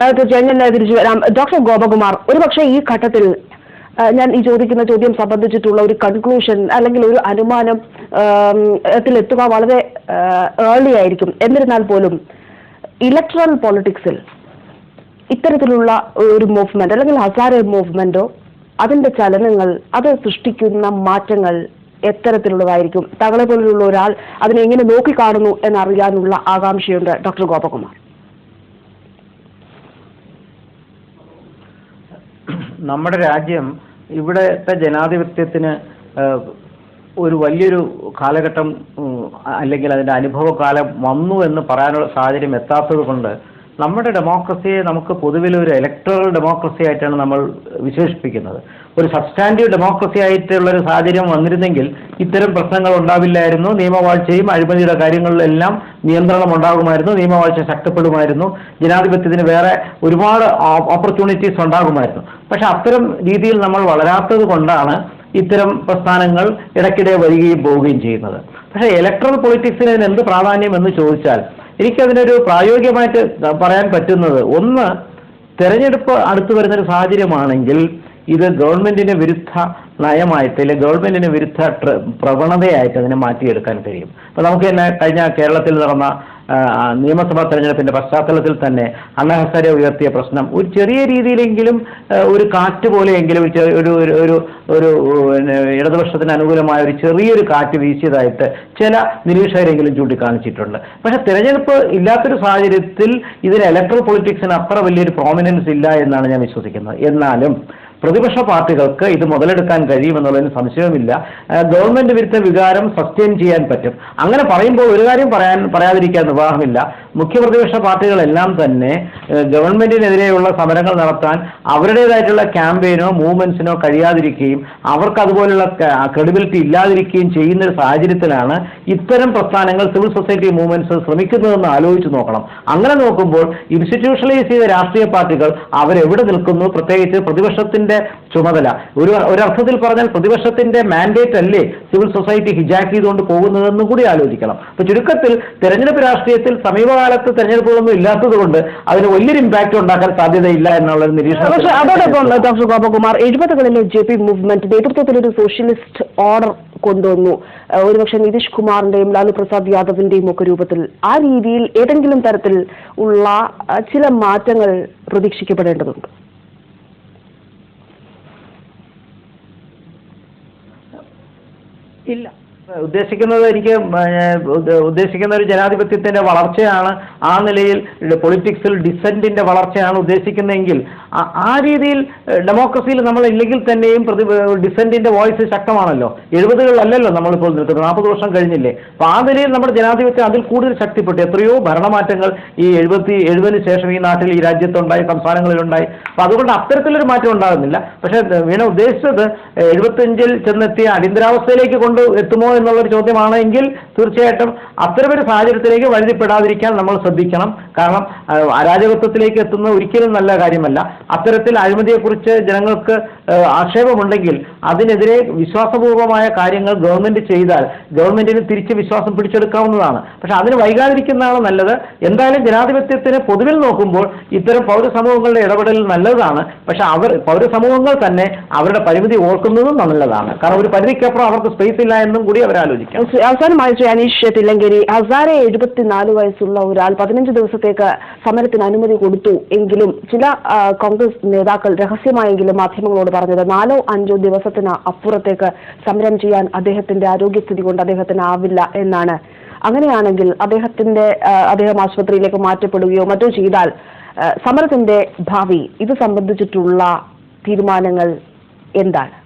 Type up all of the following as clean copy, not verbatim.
തീർച്ചയായും ഞാൻ തിരിച്ചു വരാം. ഡോക്ടർ ഗോപകുമാർ, ഒരുപക്ഷെ ഈ ഘട്ടത്തിൽ ഞാൻ ഈ ചോദിക്കുന്ന ചോദ്യം സംബന്ധിച്ചിട്ടുള്ള ഒരു കൺക്ലൂഷൻ അല്ലെങ്കിൽ ഒരു അനുമാനം എത്തുക വളരെ ഏർലി ആയിരിക്കും. എന്നിരുന്നാൽ പോലും ഇലക്ട്രൽ പൊളിറ്റിക്സിൽ ഇത്തരത്തിലുള്ള ഒരു മൂവ്മെന്റ് അല്ലെങ്കിൽ ഹസാരെ മൂവ്മെന്റോ അതിന്റെ ചലനങ്ങൾ അത് സൃഷ്ടിക്കുന്ന മാറ്റങ്ങൾ എത്തരത്തിലുള്ളതായിരിക്കും? താങ്കളെ പോലുള്ള ഒരാൾ അതിനെ എങ്ങനെ നോക്കിക്കാണുന്നു എന്നറിയാനുള്ള ആകാംക്ഷയുണ്ട് ഡോക്ടർ ഗോപകുമാർ. നമ്മുടെ രാജ്യം ഇവിടുത്തെ ജനാധിപത്യത്തിന് ഒരു വലിയൊരു കാലഘട്ടം അല്ലെങ്കിൽ അതിൻ്റെ അനുഭവകാലം വന്നു എന്ന് പറയാനുള്ള സാഹചര്യം എത്താത്തത് കൊണ്ട് നമ്മുടെ ഡെമോക്രസിയെ നമുക്ക് പൊതുവിൽ ഒരു ഇലക്ട്രൽ ഡെമോക്രസി ആയിട്ടാണ് നമ്മൾ വിശേഷിപ്പിക്കുന്നത്. ഒരു സബ്സ്റ്റാൻറ്റീവ് ഡെമോക്രസി ആയിട്ടുള്ളൊരു സാഹചര്യം വന്നിരുന്നെങ്കിൽ ഇത്തരം പ്രശ്നങ്ങൾ ഉണ്ടാവില്ലായിരുന്നു. നിയമവാഴ്ചയും അഴിമതിയുടെ കാര്യങ്ങളിലെല്ലാം നിയന്ത്രണം ഉണ്ടാകുമായിരുന്നു, നിയമവാഴ്ച ശക്തിപ്പെടുമായിരുന്നു, ജനാധിപത്യത്തിന് വേറെ ഒരുപാട് ഓപ്പർച്യൂണിറ്റീസ് ഉണ്ടാകുമായിരുന്നു. പക്ഷെ അത്തരം രീതിയിൽ നമ്മൾ വളരാത്തത് കൊണ്ടാണ് ഇത്തരം പ്രസ്ഥാനങ്ങൾ ഇടയ്ക്കിടെ വരികയും പോവുകയും ചെയ്യുന്നത്. പക്ഷേ ഇലക്ട്രൽ പൊളിറ്റിക്സിന് എന്ത് പ്രാധാന്യം എന്ന് ചോദിച്ചാൽ എനിക്കതിനൊരു പ്രായോഗികമായിട്ട് പറയാൻ പറ്റുന്നത്, ഒന്ന്, തെരഞ്ഞെടുപ്പ് അടുത്തു വരുന്നൊരു സാഹചര്യമാണെങ്കിൽ ഇത് ഗവൺമെന്റിന് വിരുദ്ധ നയമായിട്ട് അല്ലെങ്കിൽ ഗവൺമെന്റിന് വിരുദ്ധ പ്രവണതയായിട്ട് അതിനെ മാറ്റിയെടുക്കാൻ കഴിയും. അപ്പോൾ നമുക്ക് തന്നെ കഴിഞ്ഞ കേരളത്തിൽ നടന്ന നിയമസഭാ തെരഞ്ഞെടുപ്പിന്റെ പശ്ചാത്തലത്തിൽ തന്നെ അണ്ണാ ഹസാരെ ഉയർത്തിയ പ്രശ്നം ഒരു ചെറിയ രീതിയിലെങ്കിലും ഒരു കാറ്റ് പോലെയെങ്കിലും ഒരു ഒരു ഒരു ഇടതുപക്ഷത്തിന് അനുകൂലമായ ഒരു ചെറിയൊരു കാറ്റ് വീശിയതായിട്ട് ചില നിരീക്ഷകരെങ്കിലും ചൂണ്ടിക്കാണിച്ചിട്ടുണ്ട്. പക്ഷെ തെരഞ്ഞെടുപ്പ് ഇല്ലാത്തൊരു സാഹചര്യത്തിൽ ഇതിന് ഇലക്ട്രൽ പൊളിറ്റിക്സിന് അത്ര വലിയൊരു പ്രോമിനൻസ് ഇല്ല എന്നാണ് ഞാൻ വിശ്വസിക്കുന്നത്. എന്നാലും പ്രതിപക്ഷ പാർട്ടികൾക്ക് ഇത് മുതലെടുക്കാൻ കഴിയുമെന്നുള്ളതിന് സംശയവുമില്ല. ഗവൺമെന്റ് വിരുദ്ധ വികാരം സസ്റ്റെയിൻ ചെയ്യാൻ പറ്റും. അങ്ങനെ പറയുമ്പോൾ ഒരു കാര്യം പറയാതിരിക്കാൻ നിർവാഹമില്ല. മുഖ്യ പ്രതിപക്ഷ പാർട്ടികളെല്ലാം തന്നെ ഗവൺമെന്റിനെതിരെയുള്ള സമരങ്ങൾ നടത്താൻ അവരുടേതായിട്ടുള്ള ക്യാമ്പയിനോ മൂവ്മെന്റ്സിനോ കഴിയാതിരിക്കുകയും അവർക്ക് അതുപോലുള്ള ക്രെഡിബിലിറ്റി ഇല്ലാതിരിക്കുകയും ചെയ്യുന്ന ഒരു സാഹചര്യത്തിലാണ് ഇത്തരം പ്രസ്ഥാനങ്ങൾ സിവിൽ സൊസൈറ്റി മൂവ്മെന്റ്സ് ശ്രമിക്കുന്നതെന്ന് ആലോചിച്ച് നോക്കണം. അങ്ങനെ നോക്കുമ്പോൾ ഇൻസ്റ്റിറ്റ്യൂഷണലൈസ് ചെയ്ത രാഷ്ട്രീയ പാർട്ടികൾ അവരെവിടെ നിൽക്കുന്നു, പ്രത്യേകിച്ച് പ്രതിപക്ഷത്തിന്റെ ചുമതല ഒരർത്ഥത്തിൽ പറഞ്ഞാൽ പ്രതിപക്ഷത്തിന്റെ മാൻഡേറ്റ് അല്ലേ സിവിൽ സൊസൈറ്റി ഹിജാക്ക് ചെയ്തുകൊണ്ട് പോകുന്നതെന്നും കൂടി ആലോചിക്കണം. അപ്പൊ ചുരുക്കത്തിൽ തെരഞ്ഞെടുപ്പ് രാഷ്ട്രീയത്തിൽ സമീപകാലത്ത് തെരഞ്ഞെടുപ്പുകളൊന്നും ഇല്ലാത്തത് കൊണ്ട് അതിന് വലിയൊരു ഇമ്പാക്ട് ഉണ്ടാക്കാൻ സാധ്യതയില്ല എന്നുള്ള നിരീക്ഷണം. പക്ഷേ അതോടൊപ്പം ഡോക്ടർ ഗോപകുമാർ, 70കളിലെ JP മൂവ്മെന്റ് നേതൃത്വത്തിൽ ഒരു സോഷ്യലിസ്റ്റ് ഓർഡർ കൊണ്ടുവന്നു. ഒരുപക്ഷെ നിതീഷ് കുമാറിന്റെയും ലാലു പ്രസാദ് യാദവിന്റെയും ഒക്കെ രൂപത്തിൽ ആ രീതിയിൽ ഏതെങ്കിലും തരത്തിൽ ഉള്ള ചില മാറ്റങ്ങൾ പ്രതീക്ഷിക്കപ്പെടേണ്ടതുണ്ട്. ഇല്ല, ഉദ്ദേശിക്കുന്നത് ഉദ്ദേശിക്കുന്ന ഒരു ജനാധിപത്യത്തിന്റെ വളർച്ചയാണ്. ആ നിലയിൽ പൊളിറ്റിക്സിൽ ഡിസെന്റിന്റെ വളർച്ചയാണ് ഉദ്ദേശിക്കുന്നതെങ്കിൽ ആ രീതിയിൽ ഡെമോക്രസിയിൽ നമ്മൾ ഇല്ലെങ്കിൽ തന്നെയും ഡിസെന്റിന്റെ വോയിസ് ശക്തമാണല്ലോ. 70കളിലല്ലല്ലോ നമ്മളിപ്പോൾ നിൽക്കുന്നത്, 40 വർഷം കഴിഞ്ഞില്ലേ. അപ്പൊ ആ നിലയിൽ നമ്മുടെ ജനാധിപത്യം അതിൽ കൂടുതൽ ശക്തിപ്പെട്ടു. എത്രയോ ഭരണമാറ്റങ്ങൾ ഈ 70 ശേഷം ഈ നാട്ടിൽ ഈ രാജ്യത്തുണ്ടായി, സംസ്ഥാനങ്ങളിലുണ്ടായി. അപ്പൊ അതുകൊണ്ട് അത്തരത്തിലൊരു മാറ്റം ഉണ്ടാകുന്നില്ല. പക്ഷെ വീണ ഉദ്ദേശിച്ചത് 75 ചെന്നെത്തിയ അടിയന്തരാവസ്ഥയിലേക്ക് എത്തുമോ എന്നുള്ളൊരു ചോദ്യമാണെങ്കിൽ തീർച്ചയായിട്ടും അത്തരമൊരു സാഹചര്യത്തിലേക്ക് വഴുതിപ്പെടാതിരിക്കാൻ നമ്മൾ ശ്രദ്ധിക്കണം. കാരണം അരാജകത്വത്തിലേക്ക് എത്തുന്നത് ഒരിക്കലും നല്ല കാര്യമല്ല. അത്തരത്തിൽ അഴിമതിയെക്കുറിച്ച് ജനങ്ങൾക്ക് ആക്ഷേപമുണ്ടെങ്കിൽ അതിനെതിരെ വിശ്വാസപൂർവമായ കാര്യങ്ങൾ ഗവൺമെന്റ് ചെയ്താൽ ഗവൺമെന്റിന് തിരിച്ച് വിശ്വാസം പിടിച്ചെടുക്കാവുന്നതാണ്. പക്ഷെ അതിന് വൈകാതിരിക്കുന്നതാണ് നല്ലത്. എന്തായാലും ജനാധിപത്യത്തിന് പൊതുവിൽ നോക്കുമ്പോൾ ഇത്തരം പൗരസമൂഹങ്ങളുടെ ഇടപെടൽ നല്ലതാണ്. പക്ഷെ പൗരസമൂഹങ്ങൾ തന്നെ അവരുടെ പരിമിതി ഓർക്കുന്നതും നല്ലതാണ്. കാരണം ഒരു പരിധിക്കപ്പുറം അവർക്ക് സ്പേസ് ഇല്ല എന്നും കൂടി അവരാലോചിക്കാം. അവസാനമായി അനീഷ് തില്ലങ്കേരി, ഹസാരെ 74 വയസ്സുള്ള ഒരാൾ 15 ദിവസത്തേക്ക് സമരത്തിന് അനുമതി കൊടുത്തു എങ്കിലും ചില കോൺഗ്രസ് നേതാക്കൾ രഹസ്യമായെങ്കിലും മാധ്യമങ്ങളോട് പറഞ്ഞത് 4-5 ദിവസത്തിന് അപ്പുറത്തേക്ക് സമരം ചെയ്യാൻ അദ്ദേഹത്തിന്റെ ആരോഗ്യസ്ഥിതി കൊണ്ട് അദ്ദേഹത്തിന് ആവില്ല എന്നാണ്. അങ്ങനെയാണെങ്കിൽ അദ്ദേഹം ആശുപത്രിയിലേക്ക് മാറ്റപ്പെടുകയോ മറ്റോ ചെയ്താൽ സമരത്തിന്റെ ഭാവി ഇത് സംബന്ധിച്ചിട്ടുള്ള തീരുമാനങ്ങൾ എന്താണ്?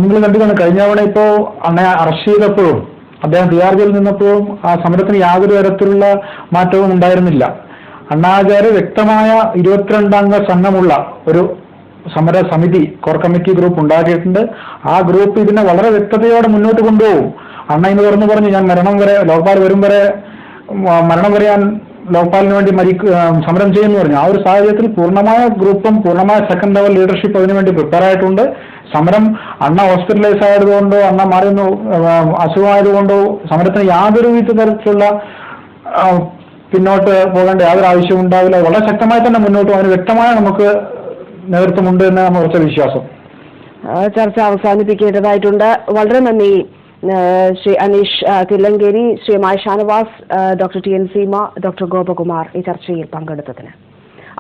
നിങ്ങൾ കണ്ടു കഴിഞ്ഞ തവണ ഇപ്പോ അണ്ണയെ അറസ്റ്റ് ചെയ്തപ്പോഴും അദ്ദേഹം തിഹാർ ജയിലിൽ നിന്നപ്പോഴും ആ സമരത്തിന് യാതൊരു തരത്തിലുള്ള മാറ്റവും ഉണ്ടായിരുന്നില്ല. അണ്ണാചാര്യ വ്യക്തമായ 22 അംഗ സംഘമുള്ള ഒരു സമര സമിതി, കോർ കമ്മിറ്റി ഗ്രൂപ്പ് ഉണ്ടാക്കിയിട്ടുണ്ട്. ആ ഗ്രൂപ്പ് ഇതിനെ വളരെ വ്യക്തതയോടെ മുന്നോട്ട് കൊണ്ടുപോകും. അണ്ണ ഇന്ന് പറഞ്ഞു ഞാൻ ലോക്പാൽ വരും വരെ മരണം വരെ ഞാൻ ലോക്പാലിന് വേണ്ടി സമരം ചെയ്യുമെന്ന് പറഞ്ഞു. ആ ഒരു സാഹചര്യത്തിൽ പൂർണ്ണമായ ഗ്രൂപ്പും പൂർണ്ണമായ സെക്കൻഡ് ലെവൽ ലീഡർഷിപ്പ് അതിനുവേണ്ടി പ്രിപ്പയർ ആയിട്ടുണ്ട്. സമരം അണ്ണ ഹോസ്പിറ്റലൈസ് ആയതുകൊണ്ടോ അണ്ണ മാറിയൊന്നു അസുഖമായതുകൊണ്ടോ സമരത്തിന് യാതൊരു തരത്തിലുള്ള പിന്നോട്ട് പോകേണ്ട യാതൊരു ആവശ്യവും ഉണ്ടാവില്ല. വളരെ ശക്തമായി തന്നെ മുന്നോട്ട് പോകാൻ വ്യക്തമായ നമുക്ക് നേതൃത്വമുണ്ട് എന്നാണ് ഉറച്ച വിശ്വാസം. ചർച്ച അവസാനിപ്പിക്കേണ്ടതായിട്ടുണ്ട്. വളരെ നന്ദി Shri Aneesh Thillankeri, Shri Maya Shanavas, doctor T N Seema, doctor Gopakumar ഈ ചർച്ചയിൽ പങ്കെടുത്തതിന്.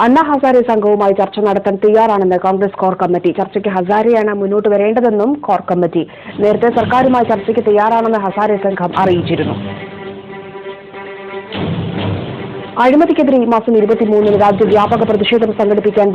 അണ്ണാ ഹസാരെ സംഘവുമായി ചർച്ച നടത്താൻ തയ്യാറാണെന്ന് കോൺഗ്രസ് കോർ കമ്മിറ്റി. ചർച്ചയ്ക്ക് ഹസാരെയാണ് മുന്നോട്ട് വരേണ്ടതെന്നും കോർ കമ്മിറ്റി. നേരത്തെ സർക്കാരുമായി ചർച്ചയ്ക്ക് തയ്യാറാണെന്ന് ഹസാരെ സംഘം അറിയിച്ചിരുന്നു. അഴിമതിക്കെതിരെ ഈ മാസം 23-ന് രാജ്യവ്യാപക പ്രതിഷേധം സംഘടിപ്പിക്കാൻ